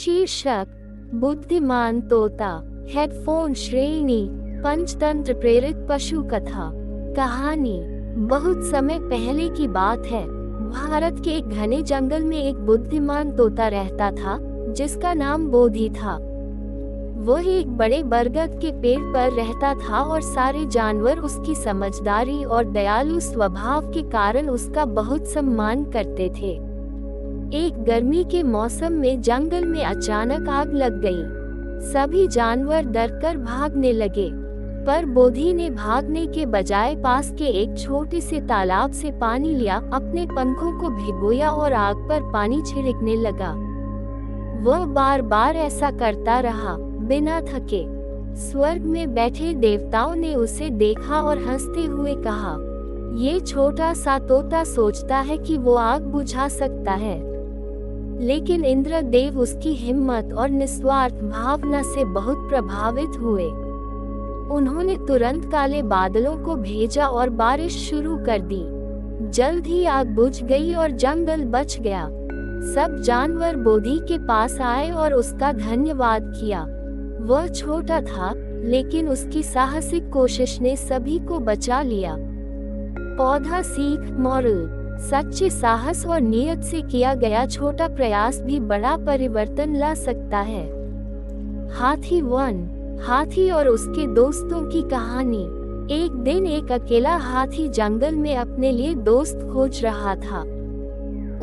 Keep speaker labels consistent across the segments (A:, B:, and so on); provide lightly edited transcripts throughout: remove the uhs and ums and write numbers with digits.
A: शीर्षक बुद्धिमान तोता। हेडफोन श्रेणी पंचतंत्र प्रेरित पशु कथा। कहानी। बहुत समय पहले की बात है। भारत के एक घने जंगल में एक बुद्धिमान तोता रहता था जिसका नाम बोधी था। वह एक बड़े बरगद के पेड़ पर रहता था और सारे जानवर उसकी समझदारी और दयालु स्वभाव के कारण उसका बहुत सम्मान करते थे। एक गर्मी के मौसम में जंगल में अचानक आग लग गई। सभी जानवर डरकर भागने लगे, पर बोधी ने भागने के बजाय पास के एक छोटे से तालाब से पानी लिया, अपने पंखों को भिगोया और आग पर पानी छिड़कने लगा। वह बार बार ऐसा करता रहा, बिना थके। स्वर्ग में बैठे देवताओं ने उसे देखा और हंसते हुए कहा, ये छोटा सा तोता सोचता है कि वो आग बुझा सकता है। लेकिन इंद्रदेव उसकी हिम्मत और निस्वार्थ भावना से बहुत प्रभावित हुए। उन्होंने तुरंत काले बादलों को भेजा और बारिश शुरू कर दी। जल्द ही आग बुझ गई और जंगल बच गया। सब जानवर बोधी के पास आए और उसका धन्यवाद किया। वह छोटा था, लेकिन उसकी साहसिक कोशिश ने सभी को बचा लिया। पौधा सीख मॉरल। सच्चे साहस और नियत से किया गया छोटा प्रयास भी बड़ा परिवर्तन ला सकता है। हाथी 1। हाथी और उसके दोस्तों की कहानी। एक दिन एक अकेला हाथी जंगल में अपने लिए दोस्त खोज रहा था।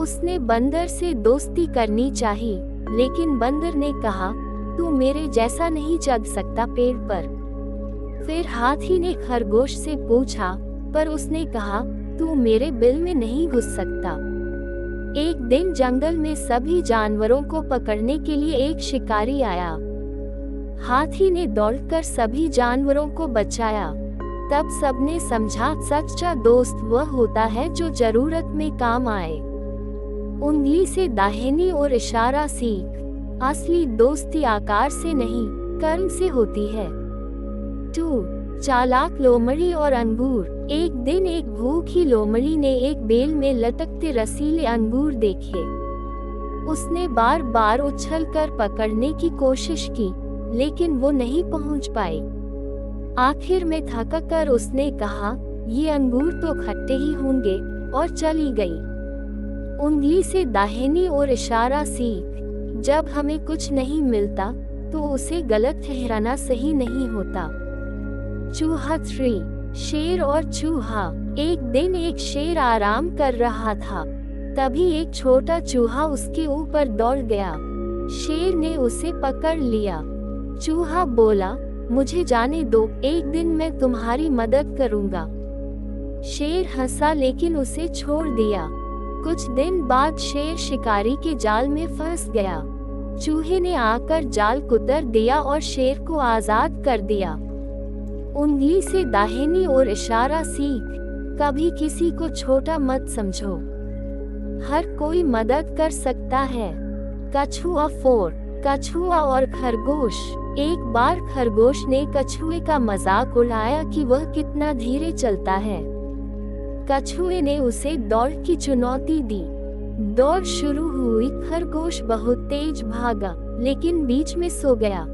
A: उसने बंदर से दोस्ती करनी चाही, लेकिन बंदर ने कहा, तू मेरे जैसा नहीं चढ़ सकता पेड़ पर। फिर हाथी ने खरगोश से पूछा, पर उसने कहा, तू मेरे बिल में नहीं घुस सकता। एक दिन जंगल में सभी जानवरों को पकड़ने के लिए एक शिकारी आया। हाथी ने दौड़कर सभी जानवरों को बचाया। तब सबने समझा, सच्चा दोस्त वह होता है जो जरूरत में काम आए। उंगली से दाहिनी ओर इशारा सीख। असली दोस्ती आकार से नहीं, कर्म से होती है। 2. चालाक लोमड़ी और अंगूर। एक दिन एक भूखी लोमड़ी ने एक बेल में लटकते रसीले अंगूर देखे। उसने बार बार उछलकर पकड़ने की कोशिश की, लेकिन वो नहीं पहुंच पाई। आखिर में थककर उसने कहा, ये अंगूर तो खट्टे ही होंगे, और चली गई। उंगली से दाहिनी ओर इशारा सीख। जब हमें कुछ नहीं मिलता तो उसे गलत ठहराना सही नहीं होता। चूहा 3। शेर और चूहा। एक दिन एक शेर आराम कर रहा था। तभी एक छोटा चूहा उसके ऊपर दौड़ गया। शेर ने उसे पकड़ लिया। चूहा बोला, मुझे जाने दो, एक दिन मैं तुम्हारी मदद करूंगा। शेर हंसा, लेकिन उसे छोड़ दिया। कुछ दिन बाद शेर शिकारी के जाल में फंस गया। चूहे ने आकर जाल कुतर दिया और शेर को आजाद कर दिया। उंगली से दाहिनी ओर इशारा सीख। कभी किसी को छोटा मत समझो, हर कोई मदद कर सकता है। कछुआ 4। कछुआ और खरगोश। एक बार खरगोश ने कछुए का मजाक उड़ाया कि वह कितना धीरे चलता है। कछुए ने उसे दौड़ की चुनौती दी। दौड़ शुरू हुई, खरगोश बहुत तेज भागा, लेकिन बीच में सो गया।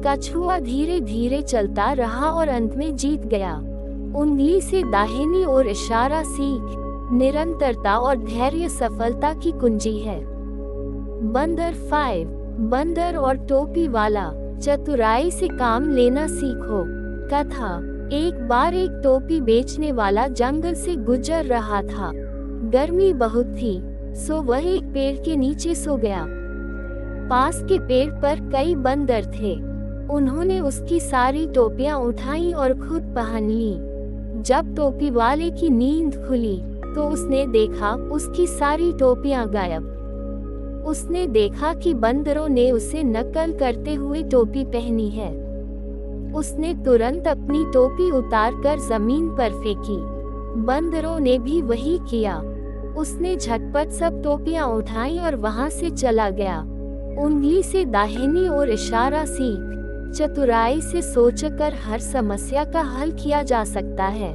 A: कछुआ धीरे धीरे चलता रहा और अंत में जीत गया। उंगली से दाहिनी ओर इशारा सीख। निरंतरता और धैर्य सफलता की कुंजी है। बंदर 5। बंदर और टोपी वाला। चतुराई से काम लेना सीखो। कथा। एक बार एक टोपी बेचने वाला जंगल से गुजर रहा था। गर्मी बहुत थी, सो वह एक पेड़ के नीचे सो गया। पास के पेड़ पर कई बंदर थे। उन्होंने उसकी सारी टोपियां उठाई और खुद पहन ली। जब टोपी वाले की नींद खुली तो उसने देखा उसकी सारी टोपियां गायब। उसने देखा कि बंदरों ने उसे नकल करते हुए टोपी पहनी है। उसने तुरंत अपनी टोपी उतारकर जमीन पर फेंकी। बंदरों ने भी वही किया। उसने झटपट सब टोपियां उठाई और वहां से चला गया। उंगली से दाहिनी ओर इशारा सीख। चतुराई से सोचकर हर समस्या का हल किया जा सकता है।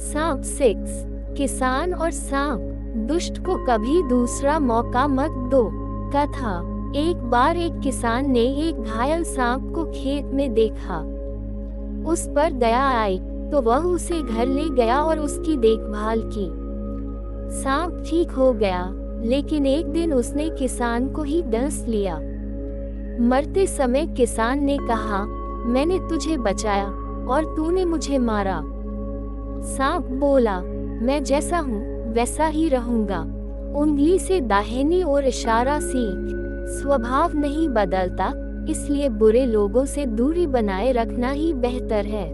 A: सांप 6। किसान और सांप। दुष्ट को कभी दूसरा मौका मत दो। कथा। एक बार एक किसान ने एक घायल सांप को खेत में देखा। उस पर दया आई तो वह उसे घर ले गया और उसकी देखभाल की। सांप ठीक हो गया, लेकिन एक दिन उसने किसान को ही डस लिया। मरते समय किसान ने कहा, मैंने तुझे बचाया और तूने मुझे मारा। सांप बोला, मैं जैसा हूँ वैसा ही रहूंगा। उंगली से दाहिनी ओर इशारा सीख। स्वभाव नहीं बदलता, इसलिए बुरे लोगों से दूरी बनाए रखना ही बेहतर है।